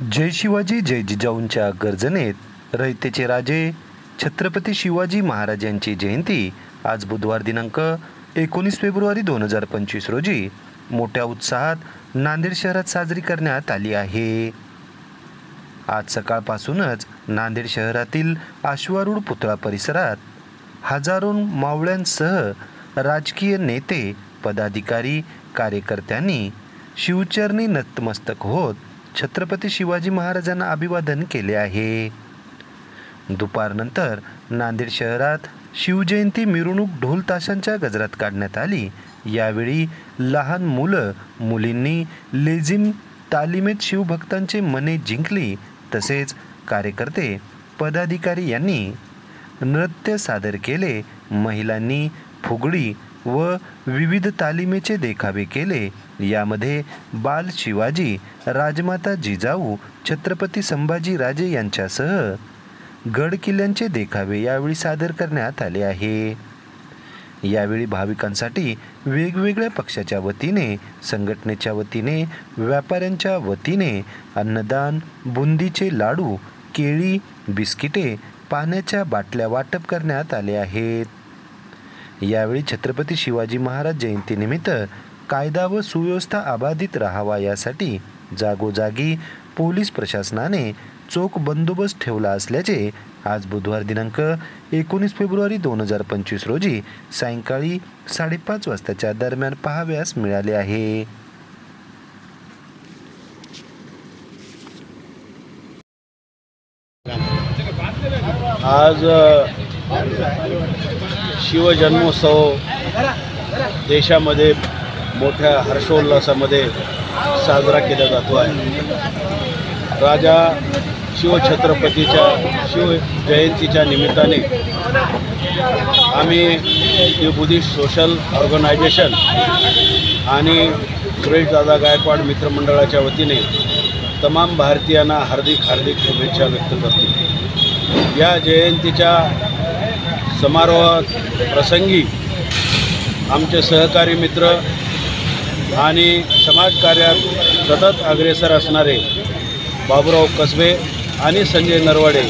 जय शिवाजी जय जिजाऊंच्या गर्जनेत रयतेचे राजे छत्रपती शिवाजी महाराज यांची जयंती आज बुधवार दिनांक 19 फेब्रुवारी 2025 रोजी मोठ्या उत्साहात नांदेड शहरात साजरी करण्यात आली आहे। आज सकाळपासूनच नांदेड शहरातील अश्वारूढ पुतळा परिसरात हजारो मावळ्यांसह राजकीय नेते, पदाधिकारी, कार्यकर्त्यांनी शिवचरणी नतमस्तक होत छत्रपती शिवाजी महाराजांना अभिवादन केले आहे। दुपारनंतर नांदेड शहरात शिवजयंती मिरवणूक ढोल ताशांच्या गजरात काढण्यात आली। यावेळी लहान मुलं मुलींनी लेझिम तालीमेत शिवभक्तांचे मने जिंकली। तसेच कार्यकर्ते, पदाधिकारी यांनी नृत्य सादर केले। महिलांनी फुगडी व विविध तालीमेचे देखावे केले। यामध्ये बाल शिवाजी, राजमाता जिजाऊ, छत्रपती संभाजी राजे यांच्यासह गड किल्ल्यांचे देखावे यावेळी सादर करण्यात आले आहे। यावेळी भाविकांसाठी वेगवेगळ्या पक्षाच्या वतीने, संघटनेच्या वतीने, व्यापाऱ्यांच्या वतीने अन्नदान, बुंदीचे लाडू, केळी, बिस्किटे, पाण्याच्या बाटल्या वाटप करण्यात आले आहेत। यावेळी छत्रपती शिवाजी महाराज जयंतीनिमित्त कायदा व सुव्यवस्था अबाधित राहावा यासाठी जागोजागी पोलीस प्रशासनाने चोख बंदोबस्त ठेवला असल्याचे आज बुधवार दिनांक 19 फेब्रुवारी 2025 रोजी सायंकाळी 5:30 वाजताच्या दरम्यान पाहावयास मिळाले आहे। आज शिवजन्मोत्सव देशामध्ये मोठ्या हर्षोल्लासामध्ये साजरा केला जातो आहे। राजा शिवछत्रपतीच्या शिवजयंतीच्या निमित्ताने आम्ही दी बुद्धिस्ट सोशल ऑर्गनायझेशन आणि सुरेशदादा गायकवाड मित्रमंडळाच्या वतीने तमाम भारतीयांना हार्दिक शुभेच्छा व्यक्त करतो। या जयंतीच्या समारोह प्रसंगी आमचे सहकारी मित्र आणि समाजकार्यात सतत अग्रेसर असणारे बाबूराव कसबे आणि संजय नरवाडे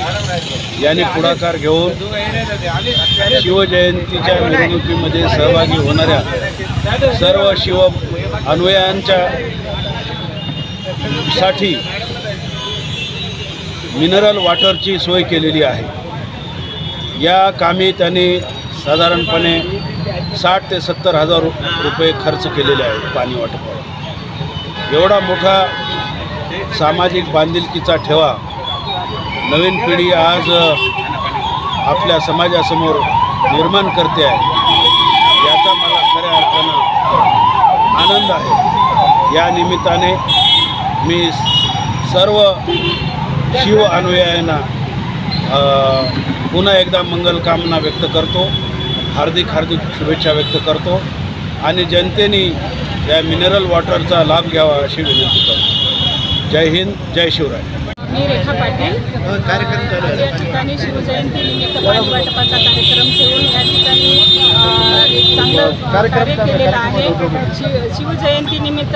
यांनी पुढाकार घेऊन शिवजयंतीच्या मिरवणुकीमध्ये सहभागी होणाऱ्या सर्व शिव अनुयायांच्या साठी मिनरल वॉटरची सोय केलेली आहे। या कामी त्यांनी साधारणपणे 60 ते 70 हजार रुपये खर्च केलेले आहेत पाणी वाटपावर। एवढा मोठा सामाजिक बांधिलकीचा ठेवा नवीन पिढी आज आपल्या समाजासमोर निर्माण करते आहे, याचा मला खऱ्या अर्थानं आनंद आहे। या निमित्ताने मी सर्व शिव अनुयायांना पुन्हा एकदा मंगलकामना व्यक्त करतो, हार्दिक शुभेच्छा व्यक्त करतो आणि जनतेने या मिनरल वॉटरचा लाभ घ्यावा अशी विनंती करतो। जय हिंद, जय शिवराय। मी रेखा पाटील या ठिकाणी शिवजयंती निमित्त पाणी वाटपाचा कार्यक्रम ठेवून या ठिकाणी एक चांगलं कार्य केलेलं आहे। शिवजयंती निमित्त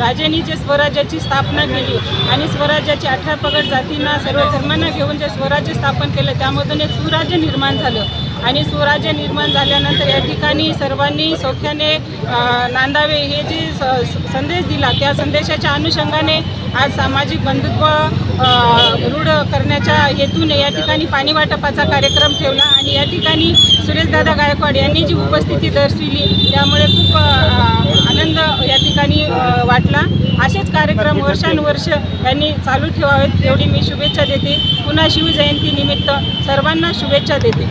राजांनी जे स्वराज्याची स्थापना केली आणि स्वराज्याची 18 पगड जातींना सर्व धर्मांना घेऊन जे स्वराज्य स्थापन केलं त्यामधून एक सुराज्य निर्माण झालं आणि स्वराज्य निर्माण झाल्यानंतर या ठिकाणी सर्वांनी सौख्याने नांदावे हे जे संदेश दिला, त्या संदेशाच्या अनुषंगाने आज सामाजिक बंधुत्व रूढ करण्याच्या हेतूने या ठिकाणी पाणी वाटपाचा कार्यक्रम ठेवला आणि या ठिकाणी सुरेशदादा गायकवाड यांनी जी उपस्थिती दर्शविली त्यामुळे खूप आनंद या ठिकाणी वाटला। असेच कार्यक्रम वर्षानुवर्ष यांनी चालू ठेवावेत एवढी मी शुभेच्छा देते। पुन्हा शिवजयंती निमित्त सर्वांना शुभेच्छा देते।